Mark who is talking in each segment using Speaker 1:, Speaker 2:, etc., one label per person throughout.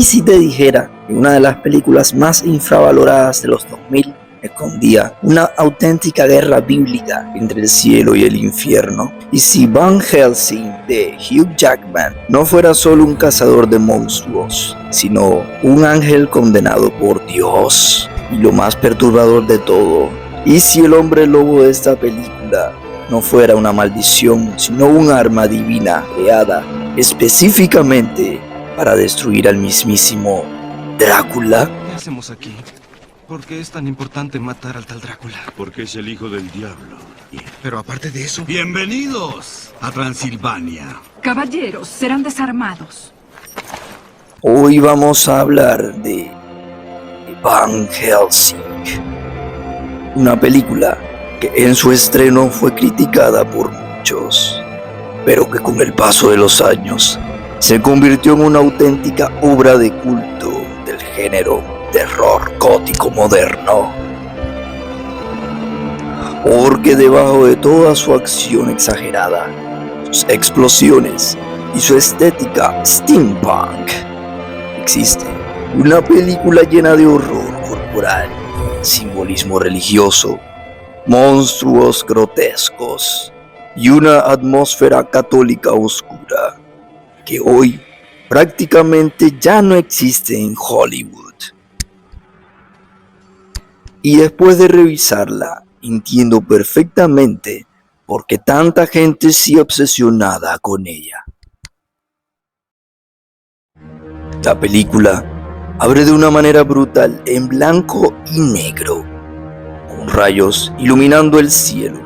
Speaker 1: ¿Y si te dijera que una de las películas más infravaloradas de los 2000 escondía una auténtica guerra bíblica entre el cielo y el infierno? ¿Y si Van Helsing de Hugh Jackman no fuera solo un cazador de monstruos, sino un ángel condenado por Dios? Y lo más perturbador de todo, ¿y si el hombre lobo de esta película no fuera una maldición, sino un arma divina creada específicamente para destruir al mismísimo Drácula?
Speaker 2: ¿Qué hacemos aquí? ¿Por qué es tan importante matar al tal Drácula?
Speaker 3: Porque es el hijo del diablo.
Speaker 2: Pero aparte de eso...
Speaker 4: Bienvenidos a Transilvania.
Speaker 5: Caballeros, serán desarmados.
Speaker 1: Hoy vamos a hablar de Van Helsing, una película que en su estreno fue criticada por muchos, pero que con el paso de los años se convirtió en una auténtica obra de culto del género terror gótico moderno. Porque debajo de toda su acción exagerada, sus explosiones y su estética steampunk, existe una película llena de horror corporal, simbolismo religioso, monstruos grotescos y una atmósfera católica oscura que hoy prácticamente ya no existe en Hollywood. Y después de revisarla, entiendo perfectamente por qué tanta gente sigue obsesionada con ella. La película abre de una manera brutal en blanco y negro, con rayos iluminando el cielo,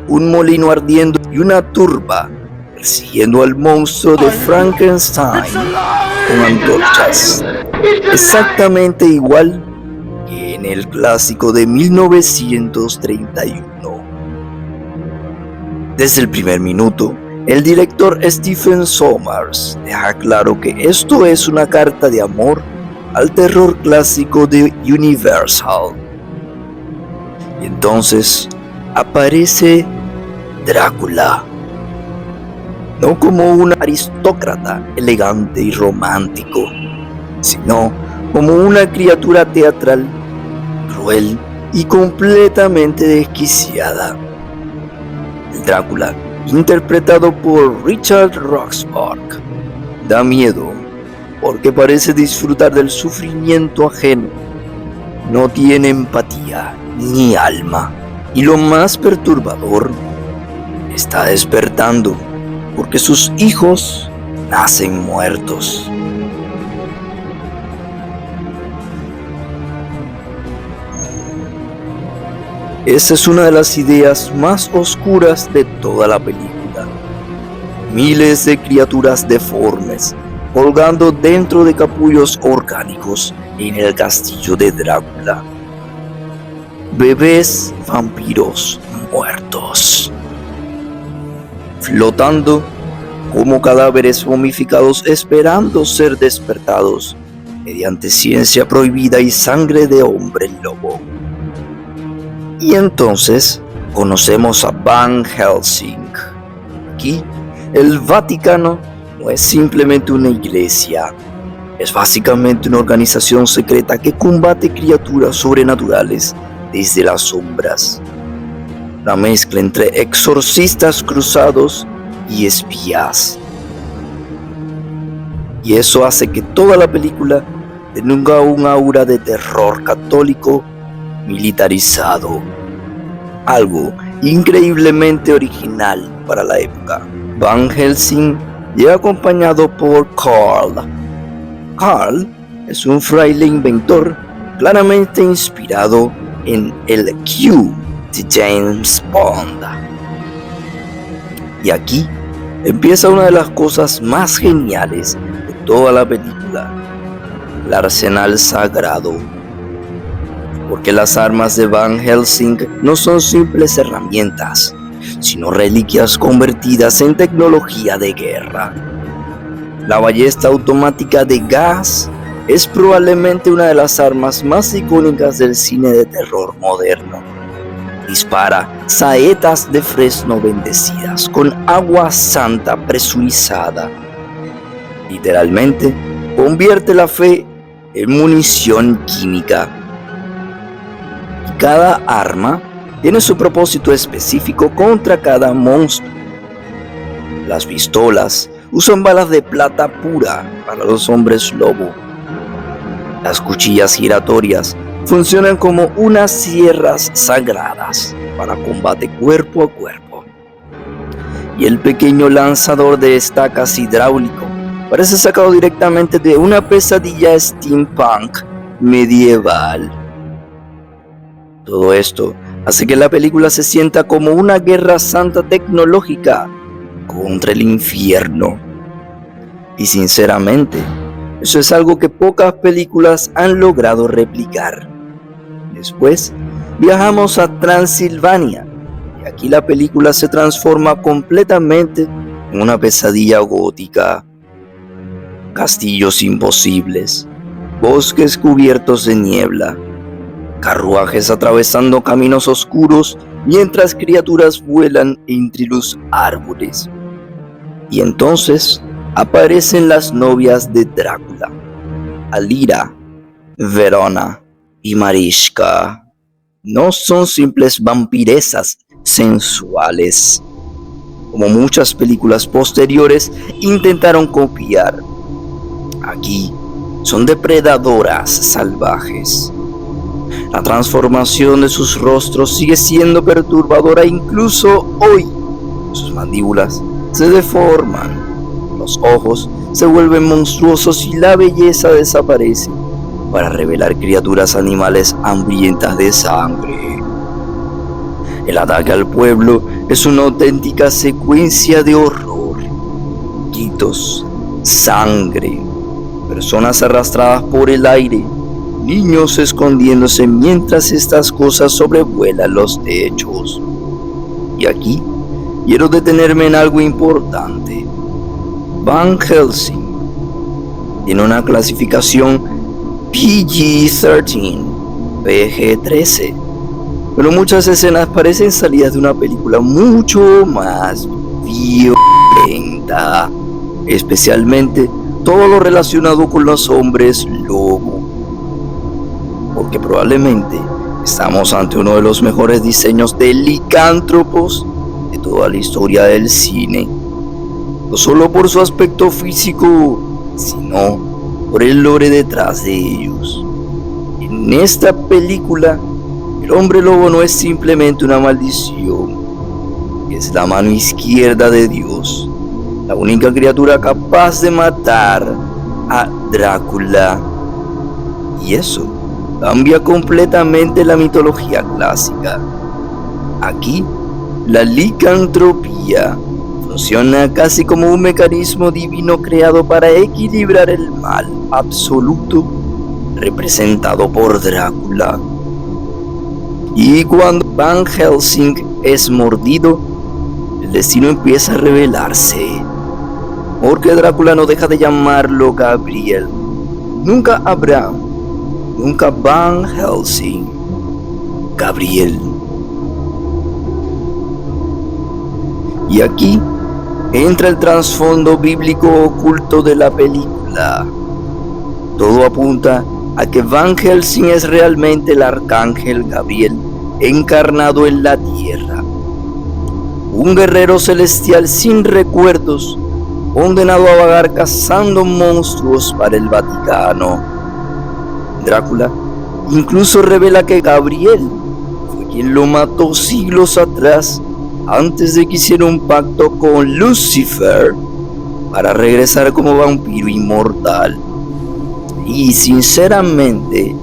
Speaker 1: un molino ardiendo y una turba persiguiendo al monstruo de Frankenstein con antorchas, exactamente igual que en el clásico de 1931. Desde el primer minuto, el director Stephen Sommers deja claro que esto es una carta de amor al terror clásico de Universal. Y entonces aparece Drácula, no como un aristócrata elegante y romántico, sino como una criatura teatral, cruel y completamente desquiciada. El Drácula, interpretado por Richard Roxburgh, da miedo porque parece disfrutar del sufrimiento ajeno. No tiene empatía ni alma, y lo más perturbador, está despertando porque sus hijos nacen muertos. Esa es una de las ideas más oscuras de toda la película. Miles de criaturas deformes colgando dentro de capullos orgánicos en el castillo de Drácula. Bebés vampiros muertos, flotando como cadáveres momificados esperando ser despertados mediante ciencia prohibida y sangre de hombre lobo. Y entonces conocemos a Van Helsing. Aquí, el Vaticano no es simplemente una iglesia, es básicamente una organización secreta que combate criaturas sobrenaturales desde las sombras. Una mezcla entre exorcistas cruzados y espías. Y eso hace que toda la película tenga un aura de terror católico militarizado, algo increíblemente original para la época. Van Helsing llega acompañado por Carl. Carl es un fraile inventor claramente inspirado en el Q de James Bond. Y aquí empieza una de las cosas más geniales de toda la película: el arsenal sagrado. Porque las armas de Van Helsing no son simples herramientas, sino reliquias convertidas en tecnología de guerra. La ballesta automática de gas es probablemente una de las armas más icónicas del cine de terror moderno. Dispara saetas de fresno bendecidas con agua santa presurizada. Literalmente, convierte la fe en munición química. Y cada arma tiene su propósito específico contra cada monstruo. Las pistolas usan balas de plata pura para los hombres lobo. Las cuchillas giratorias funcionan como unas sierras sagradas para combate cuerpo a cuerpo. Y el pequeño lanzador de estacas hidráulico parece sacado directamente de una pesadilla steampunk medieval. Todo esto hace que la película se sienta como una guerra santa tecnológica contra el infierno. Y sinceramente, eso es algo que pocas películas han logrado replicar. Después, viajamos a Transilvania, y aquí la película se transforma completamente en una pesadilla gótica. Castillos imposibles, bosques cubiertos de niebla, carruajes atravesando caminos oscuros mientras criaturas vuelan entre los árboles. Y entonces aparecen las novias de Drácula, Alira, Verona y Marischka. No son simples vampiresas sensuales, como muchas películas posteriores intentaron copiar. Aquí son depredadoras salvajes. La transformación de sus rostros sigue siendo perturbadora incluso hoy. Sus mandíbulas se deforman, los ojos se vuelven monstruosos y la belleza desaparece para revelar criaturas animales hambrientas de sangre. El ataque al pueblo es una auténtica secuencia de horror. Gritos, sangre, personas arrastradas por el aire, niños escondiéndose mientras estas cosas sobrevuelan los techos. Y aquí quiero detenerme en algo importante. Van Helsing tiene una clasificación PG-13, PG-13, pero muchas escenas parecen salidas de una película mucho más violenta, especialmente todo lo relacionado con los hombres lobo, porque probablemente estamos ante uno de los mejores diseños de licántropos de toda la historia del cine, no solo por su aspecto físico, sino por el lore detrás de ellos. En esta película, el hombre lobo no es simplemente una maldición, es la mano izquierda de Dios, la única criatura capaz de matar a Drácula. Y eso cambia completamente la mitología clásica. Aquí, la licantropía funciona casi como un mecanismo divino creado para equilibrar el mal absoluto representado por Drácula. Y cuando Van Helsing es mordido, el destino empieza a revelarse, porque Drácula no deja de llamarlo Gabriel. Nunca Abraham, nunca Van Helsing, Gabriel. Y aquí entra el trasfondo bíblico oculto de la película. Todo apunta a que Van Helsing es realmente el arcángel Gabriel encarnado en la tierra, un guerrero celestial sin recuerdos, condenado a vagar cazando monstruos para el Vaticano. Drácula incluso revela que Gabriel fue quien lo mató siglos atrás, antes de que hiciera un pacto con Lucifer para regresar como vampiro inmortal. Y sinceramente,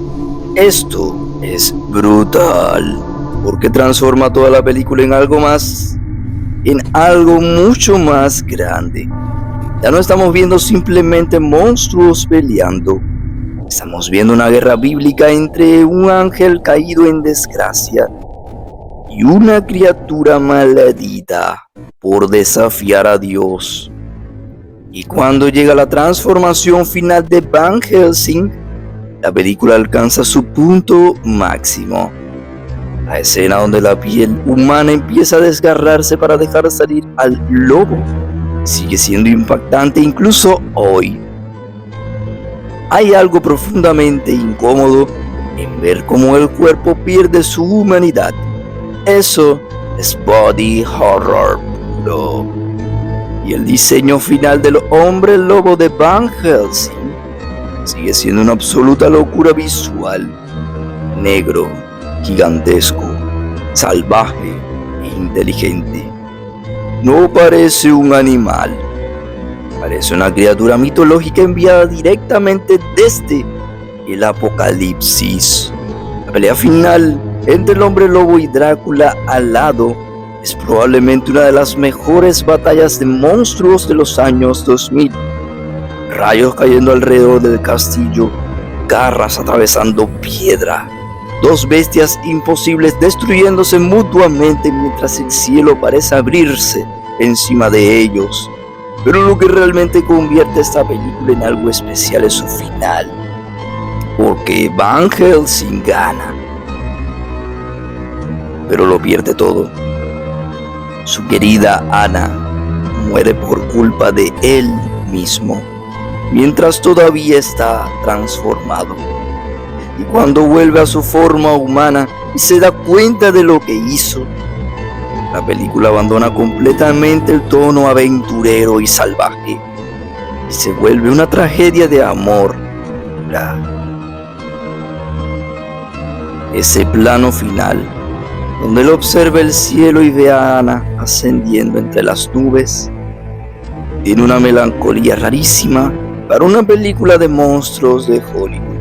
Speaker 1: esto es brutal, porque transforma toda la película en algo más, en algo mucho más grande. Ya no estamos viendo simplemente monstruos peleando, estamos viendo una guerra bíblica entre un ángel caído en desgracia y una criatura maldita por desafiar a Dios. Y cuando llega la transformación final de Van Helsing, la película alcanza su punto máximo. La escena donde la piel humana empieza a desgarrarse para dejar salir al lobo sigue siendo impactante incluso hoy. Hay algo profundamente incómodo en ver cómo el cuerpo pierde su humanidad. Eso es body horror puro. Y el diseño final del hombre lobo de Van Helsing sigue siendo una absoluta locura visual. Negro, gigantesco, salvaje e inteligente. No parece un animal. Parece una criatura mitológica enviada directamente desde el apocalipsis. La pelea final entre el hombre lobo y Drácula alado es probablemente una de las mejores batallas de monstruos de los años 2000. Rayos cayendo alrededor del castillo, garras atravesando piedra, dos bestias imposibles destruyéndose mutuamente mientras el cielo parece abrirse encima de ellos. Pero lo que realmente convierte esta película en algo especial es su final, porque Van Helsing gana, pero lo pierde todo. Su querida Anna muere por culpa de él mismo, mientras todavía está transformado. Y cuando vuelve a su forma humana y se da cuenta de lo que hizo, la película abandona completamente el tono aventurero y salvaje y se vuelve una tragedia de amor. Ese plano final, donde él observa el cielo y ve a Anna ascendiendo entre las nubes, tiene una melancolía rarísima para una película de monstruos de Hollywood.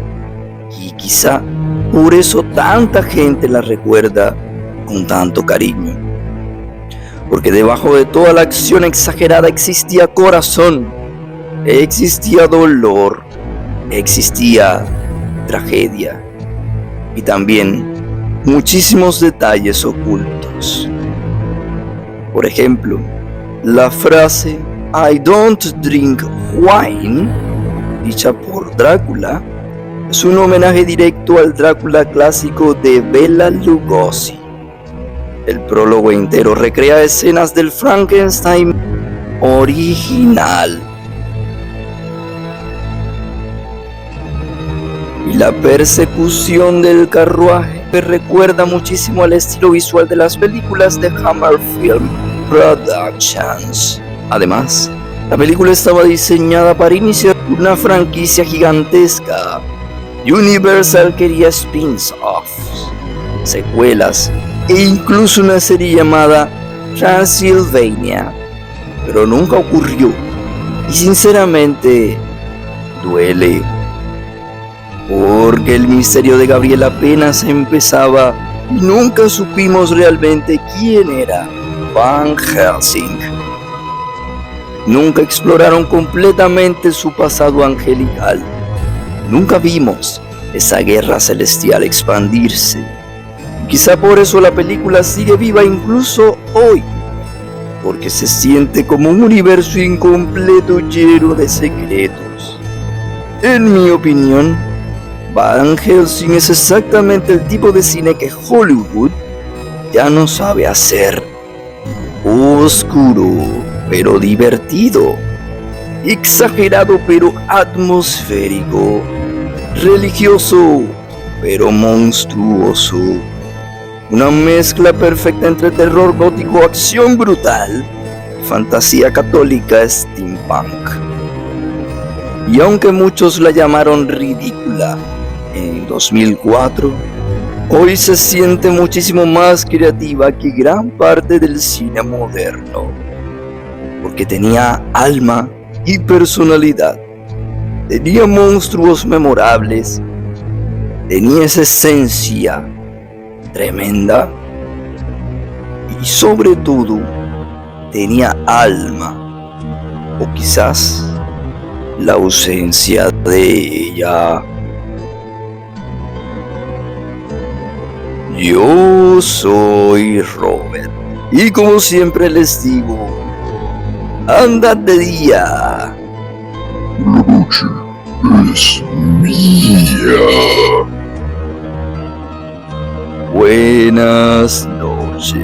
Speaker 1: Y quizá por eso tanta gente la recuerda con tanto cariño. Porque debajo de toda la acción exagerada existía corazón, existía dolor, existía tragedia y también muchísimos detalles ocultos. Por ejemplo, la frase "I don't drink wine", dicha por Drácula, es un homenaje directo al Drácula clásico de Bela Lugosi. El prólogo entero recrea escenas del Frankenstein original. Y la persecución del carruaje me recuerda muchísimo al estilo visual de las películas de Hammer Film Productions. Además, la película estaba diseñada para iniciar una franquicia gigantesca. Universal quería spin-offs, secuelas e incluso una serie llamada Transylvania, pero nunca ocurrió. Y sinceramente, duele, porque el misterio de Gabriel apenas empezaba y nunca supimos realmente quién era Van Helsing. Nunca exploraron completamente su pasado angelical. Nunca vimos esa guerra celestial expandirse. Quizá por eso la película sigue viva incluso hoy, porque se siente como un universo incompleto lleno de secretos. En mi opinión, Van Helsing es exactamente el tipo de cine que Hollywood ya no sabe hacer. Oscuro, pero divertido. Exagerado, pero atmosférico. Religioso, pero monstruoso. Una mezcla perfecta entre terror gótico, acción brutal, fantasía católica, steampunk. Y aunque muchos la llamaron ridícula en 2004, hoy se siente muchísimo más creativa que gran parte del cine moderno, porque tenía alma y personalidad, tenía monstruos memorables, tenía esa esencia tremenda y sobre todo tenía alma, o quizás la ausencia de ella. Yo soy Robert y como siempre les digo, andad de día.
Speaker 3: La noche es mía.
Speaker 1: Buenas noches.